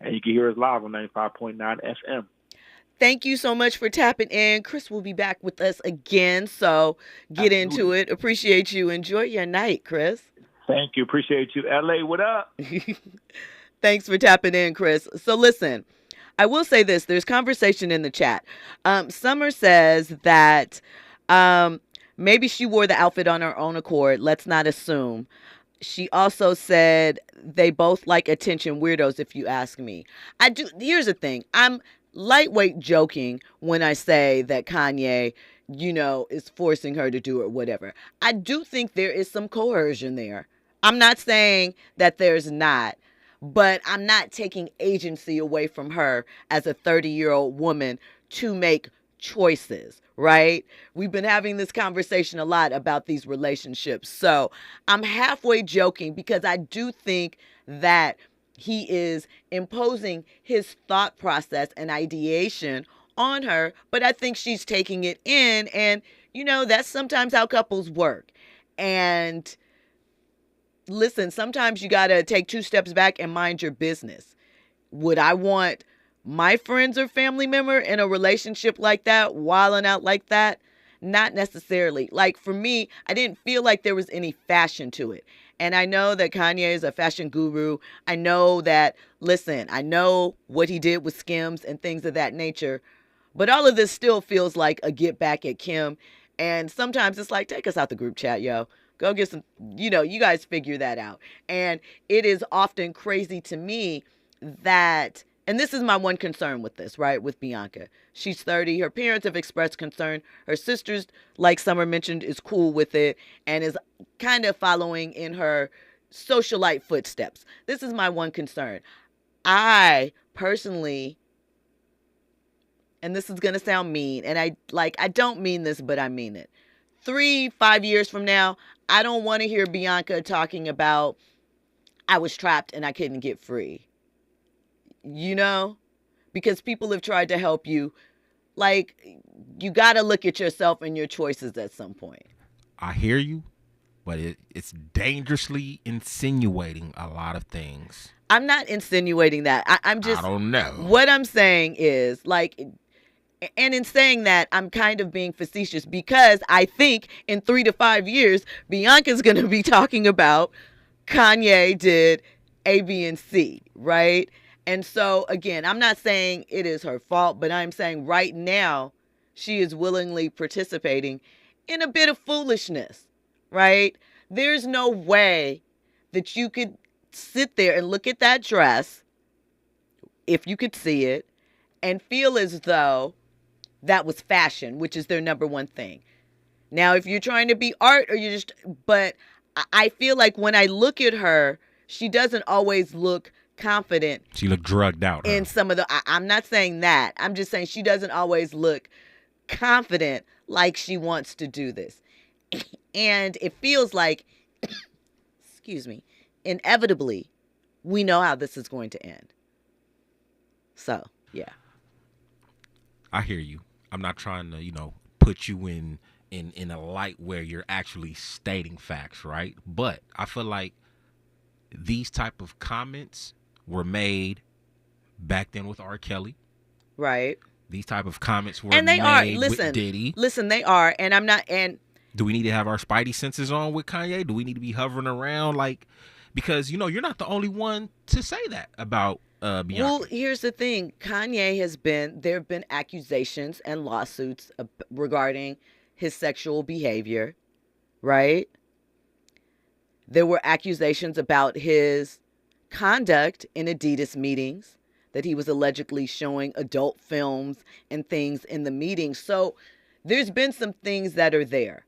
and you can hear us live on 95.9 FM. Thank you so much for tapping in. Kris will be back with us again, so get into it. Appreciate you. Enjoy your night, Kris. Thank you. Appreciate you. LA, what up? Thanks for tapping in, Kris. So listen, I will say this. There's conversation in the chat. Summer says that maybe she wore the outfit on her own accord. Let's not assume. She also said they both like attention, weirdos, if you ask me. I do. Here's the thing. I'm lightweight joking when I say that Kanye, is forcing her to do it, whatever. I do think there is some coercion there. I'm not saying that there's not, but I'm not taking agency away from her as a 30-year-old woman to make choices, right? We've been having this conversation a lot about these relationships. So I'm halfway joking because I do think that he is imposing his thought process and ideation on her, but I think she's taking it in, and that's sometimes how couples work. And listen, sometimes you got to take 2 steps back and mind your business. Would I want my friends or family member in a relationship like that, wilding out like that? Not necessarily. Like, for me, I didn't feel like there was any fashion to it. And I know that Kanye is a fashion guru. I know that, I know what he did with Skims and things of that nature. But all of this still feels like a get back at Kim. And sometimes it's like, take us out the group chat, yo. Go get some, you guys figure that out. And it is often crazy to me that, and this is my one concern with this, right, with Bianca. She's 30. Her parents have expressed concern. Her sisters, like Summer mentioned, is cool with it and is kind of following in her socialite footsteps. This is my one concern. I personally, and this is going to sound mean, and I don't mean this, but I mean it. 3-5 years from now, I don't want to hear Bianca talking about, I was trapped and I couldn't get free. Because people have tried to help you. Like, you got to look at yourself and your choices at some point. I hear you, but it's dangerously insinuating a lot of things. I'm not insinuating that. I don't know. What I'm saying is, and in saying that, I'm kind of being facetious because I think in 3 to 5 years, Bianca's going to be talking about Kanye did A, B, and C, right? And so, again, I'm not saying it is her fault, but I'm saying right now she is willingly participating in a bit of foolishness, right? There's no way that you could sit there and look at that dress, if you could see it, and feel as though that was fashion, which is their number one thing. Now, if you're trying to be art or you're just, but I feel like when I look at her, she doesn't always look confident. She looked drugged out. In some of the, I'm not saying that. I'm just saying she doesn't always look confident like she wants to do this. And it feels like, excuse me, inevitably, we know how this is going to end. So, yeah. I hear you. I'm not trying to, put you in a light where you're actually stating facts, right? But I feel like these type of comments were made back then with R. Kelly. Right. These type of comments were and they made are. Listen, with Diddy. Listen, they are. And I'm not. And do we need to have our spidey senses on with Kanye? Do we need to be hovering around because you're not the only one to say that about Beyonce. Well, here's the thing. There have been accusations and lawsuits regarding his sexual behavior, right? There were accusations about his conduct in Adidas meetings, that he was allegedly showing adult films and things in the meetings. So there's been some things that are there.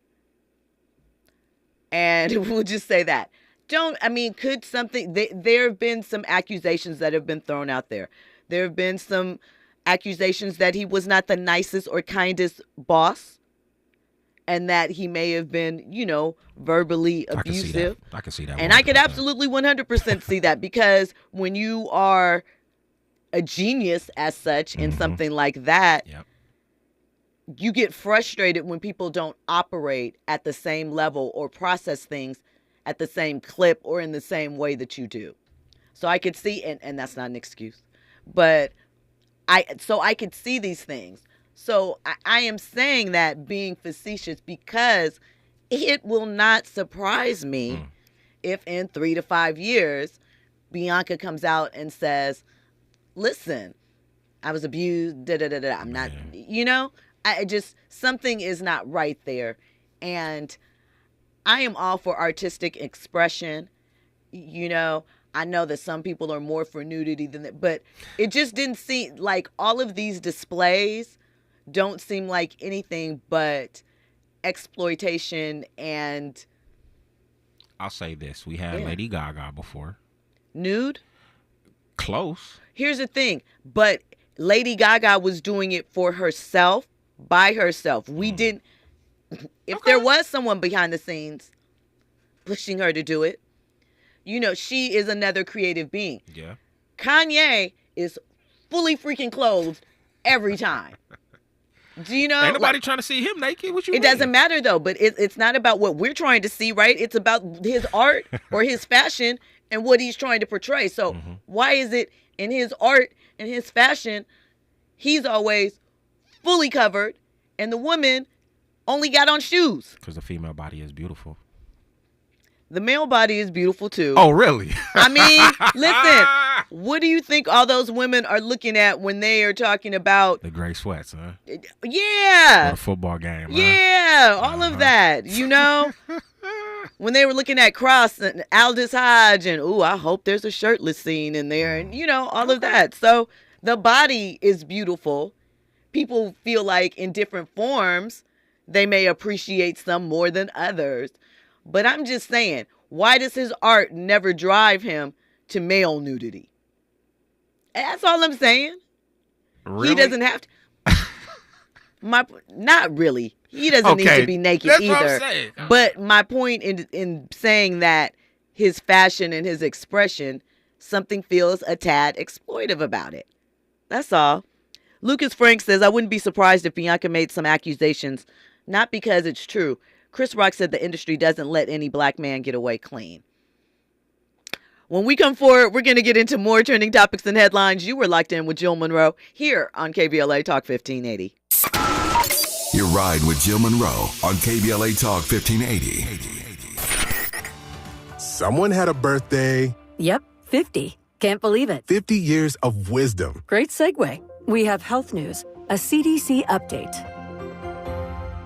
And we'll just say that. Could something, there have been some accusations that have been thrown out there. There have been some accusations that he was not the nicest or kindest boss, and that he may have been, verbally abusive. I can see that. And I could absolutely 100% see that, because when you are a genius as such in something like that, you get frustrated when people don't operate at the same level or process things at the same clip or in the same way that you do. So I could see, and that's not an excuse, but I could see these things. So I am saying that being facetious, because it will not surprise me if in 3 to 5 years, Bianca comes out and says, listen, I was abused, I'm not, something is not right there. And I am all for artistic expression. I know that some people are more for nudity than that, but it just didn't seem like all of these displays don't seem like anything but exploitation. And I'll say this. We had Lady Gaga before. Nude? Close. Here's the thing. But Lady Gaga was doing it for herself, by herself. We didn't. If there was someone behind the scenes pushing her to do it, she is another creative being. Yeah. Kanye is fully freaking clothed every time. Do you know? Ain't nobody trying to see him naked. What you mean? It doesn't matter, though. But it's not about what we're trying to see, right? It's about his art or his fashion and what he's trying to portray. So why is it in his art and his fashion, he's always fully covered and the woman only got on shoes? Because the female body is beautiful. The male body is beautiful too. Oh, really? Listen, what do you think all those women are looking at when they are talking about the gray sweats, huh? Yeah. Or the football game. Yeah, all of that, when they were looking at Cross and Aldous Hodge and, I hope there's a shirtless scene in there, and, all of that. So the body is beautiful. People feel like in different forms, they may appreciate some more than others. But I'm just saying, why does his art never drive him to male nudity? That's all I'm saying. Really? He doesn't have to. Not really. He doesn't need to be naked either. What I'm saying. But my point in saying that his fashion and his expression, something feels a tad exploitive about it. That's all. Lucas Frank says, I wouldn't be surprised if Bianca made some accusations, not because it's true. Chris Rock said the industry doesn't let any black man get away clean. When we come forward, we're going to get into more trending topics and headlines. You were locked in with Jill Munroe here on KBLA Talk 1580. Your ride with Jill Munroe on KBLA Talk 1580. Someone had a birthday. Yep, 50. Can't believe it. 50 years of wisdom. Great segue. We have health news, a CDC update.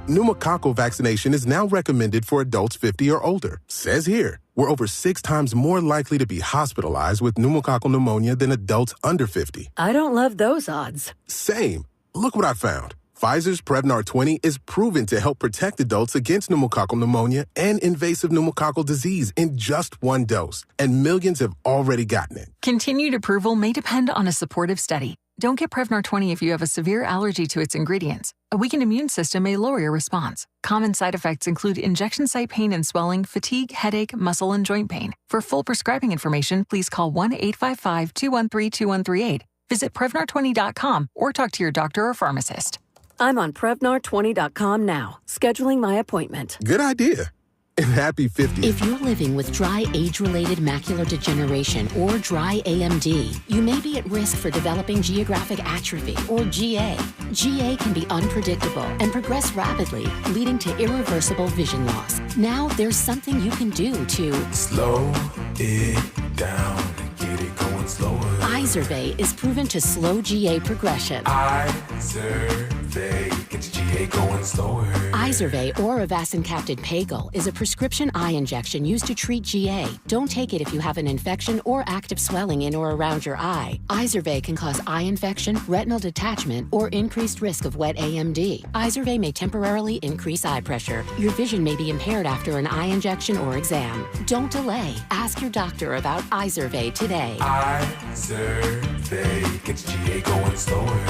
Pneumococcal vaccination is now recommended for adults 50 or older. Says here, we're over 6 times more likely to be hospitalized with pneumococcal pneumonia than adults under 50. I don't love those odds. Same. Look what I found. Pfizer's Prevnar 20 is proven to help protect adults against pneumococcal pneumonia and invasive pneumococcal disease in just one dose, and millions have already gotten it. Continued approval may depend on a supportive study. Don't get Prevnar 20 if you have a severe allergy to its ingredients. A weakened immune system may lower your response. Common side effects include injection site pain and swelling, fatigue, headache, muscle, and joint pain. For full prescribing information, please call 1-855-213-2138. Visit Prevnar20.com or talk to your doctor or pharmacist. I'm on Prevnar20.com now, scheduling my appointment. Good idea. And happy 50th. If you're living with dry age-related macular degeneration or dry AMD, you may be at risk for developing geographic atrophy or GA. GA can be unpredictable and progress rapidly, leading to irreversible vision loss. Now there's something you can do to slow it down and get it going slower. Izervay is proven to slow GA progression. Izervay gets GA going slower. Izervay or avacincaptad pagel is a prescription eye injection used to treat GA. Don't take it if you have an infection or active swelling in or around your eye. Izervay can cause eye infection, retinal detachment, or increased risk of wet AMD. Izervay may temporarily increase eye pressure. Your vision may be impaired after an eye injection or exam. Don't delay. Ask your doctor about Izervay today. Izervay gets GA going slower.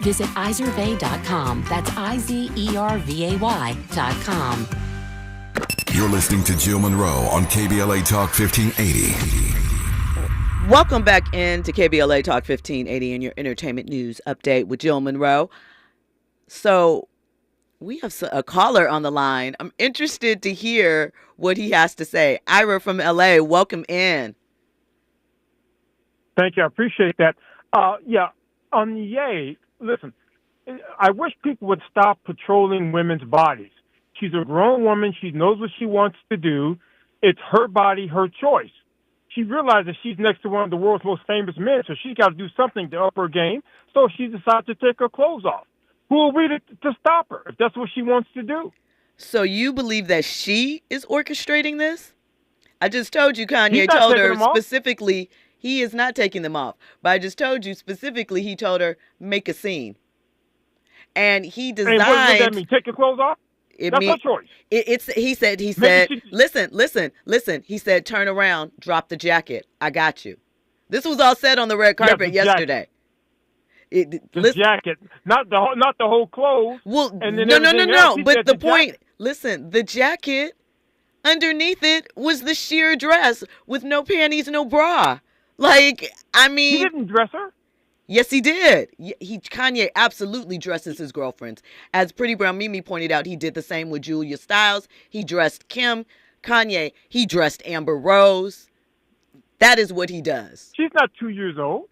Visit Izervay.com. That's IZERVAY.com. You're listening to Jill Munroe on KBLA Talk 1580. Welcome back into KBLA Talk 1580 and your entertainment news update with Jill Munroe. So we have a caller on the line. I'm interested to hear what he has to say. Ira from LA, welcome in. Thank you. I appreciate that. On the Ye, listen, I wish people would stop patrolling women's bodies. She's a grown woman. She knows what she wants to do. It's her body, her choice. She realizes she's next to one of the world's most famous men, so she's got to do something to up her game. So she decides to take her clothes off. Who are we to stop her if that's what she wants to do? So you believe that she is orchestrating this? I just told you Kanye told her specifically he is not taking them off. But I just told you specifically he told her make a scene. And he designed... And what does that mean? Take your clothes off? That's her choice. He said, listen. He said, turn around, drop the jacket. I got you. This was all said on the red carpet yesterday. The jacket, not the whole clothes. Well, and then no. But the point, listen, the jacket, underneath it was the sheer dress with no panties, no bra. Like, I mean... He didn't dress her. Yes, he did. Kanye absolutely dresses his girlfriends. As Pretty Brown Mimi pointed out, he did the same with Julia Stiles. He dressed Kim. Kanye, he dressed Amber Rose. That is what he does. She's not 2 years old.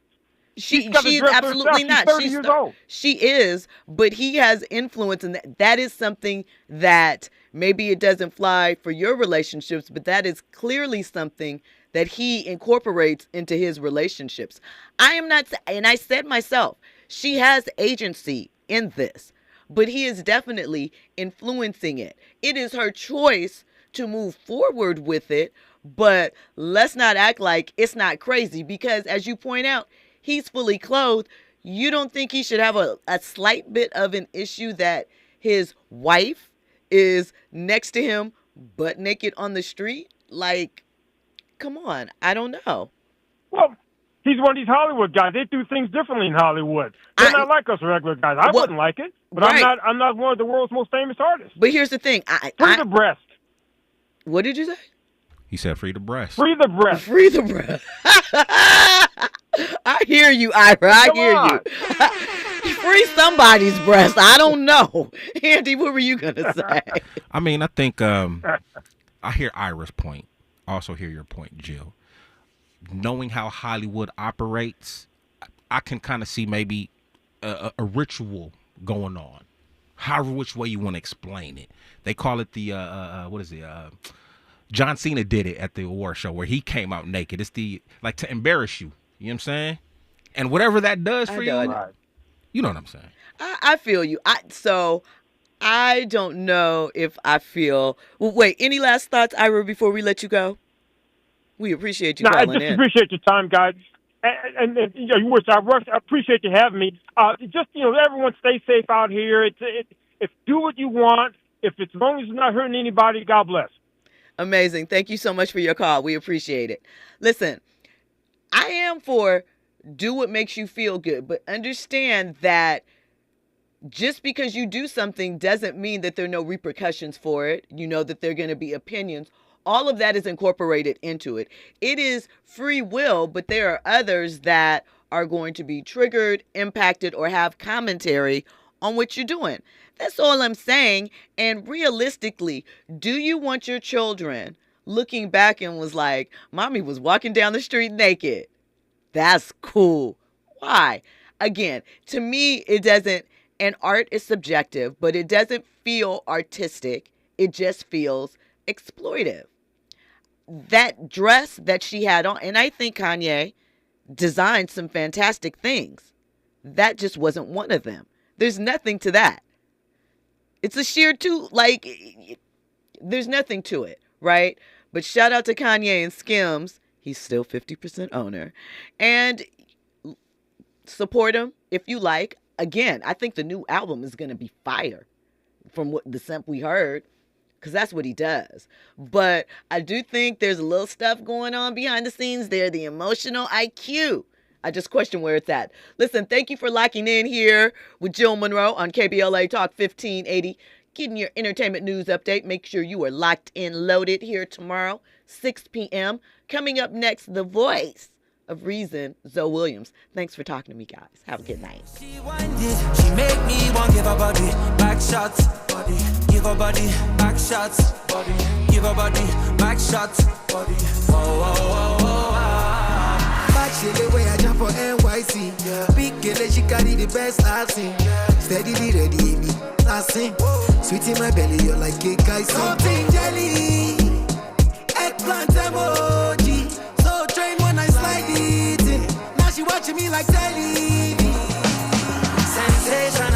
She is absolutely not. She's 30 years old. She is, but he has influence, and that is something that maybe it doesn't fly for your relationships, but that is clearly something that he incorporates into his relationships. I am not, and I said myself, she has agency in this, but he is definitely influencing it. It is her choice to move forward with it, but let's not act like it's not crazy because, as you point out, he's fully clothed. You don't think he should have a slight bit of an issue that his wife is next to him butt naked on the street? Like, come on. I don't know. Well, he's one of these Hollywood guys. They do things differently in Hollywood. They're not like us regular guys. I wouldn't like it, but right. I'm not one of the world's most famous artists. But here's the thing. Free the breast. What did you say? He said free the breast. Free the breast. Free the breast. I hear you, Ira. I hear you. Free somebody's breast. I don't know. Andy, what were you going to say? I mean, I think I hear Ira's point. I also hear your point, Jill. Knowing how Hollywood operates, I can kind of see maybe a ritual going on. However, which way you want to explain it. They call it the, what is it? John Cena did it at the award show where he came out naked. It's the, like, to embarrass you. You know what I'm saying? And whatever that does for you, you know what I'm saying? I feel you. So I don't know if I feel... Well, wait, any last thoughts, Ira, before we let you go? We appreciate you calling in. I just appreciate your time, guys. and you know, you wish I rushed. I appreciate you having me. Just, you know, everyone stay safe out here. If do what you want. If it's as long as it's not hurting anybody, God bless. Amazing. Thank you so much for your call. We appreciate it. Listen, I am for do what makes you feel good, but understand that just because you do something doesn't mean that there are no repercussions for it. You know that there are going to be opinions. All of that is incorporated into it. It is free will, but there are others that are going to be triggered, impacted, or have commentary on what you're doing. That's all I'm saying. And realistically, do you want your children looking back and was like, mommy was walking down the street naked? That's cool. Why? Again, to me, it doesn't, and art is subjective, but it doesn't feel artistic. It just feels exploitive. That dress that she had on, and I think Kanye designed some fantastic things. That just wasn't one of them. There's nothing to that. It's a sheer there's nothing to it, right? But shout out to Kanye and Skims. He's still 50% owner. And support him if you like. Again, I think the new album is going to be fire from what the simp we heard, because that's what he does. But I do think there's a little stuff going on behind the scenes there, the emotional IQ. I just question where it's at. Listen, thank you for locking in here with Jill Munroe on KBLA Talk 1580. Getting your entertainment news update. Make sure you are locked in, loaded here tomorrow, 6 p.m. Coming up next, the voice of reason, Zoe Williams. Thanks for talking to me, guys. Have a good night. She make me want give her body back shots, body. Give her body back shots, body. Give her body back shots, body. She the way I jump for NYC. Yeah. Big girl, she carry the best I've seen. Yeah. Steadily ready, me dancing. Sweet in my belly, you're like cake icing. Something jelly, eggplant emoji. So train when I slide it in. Now she watching me like telly. Sensation.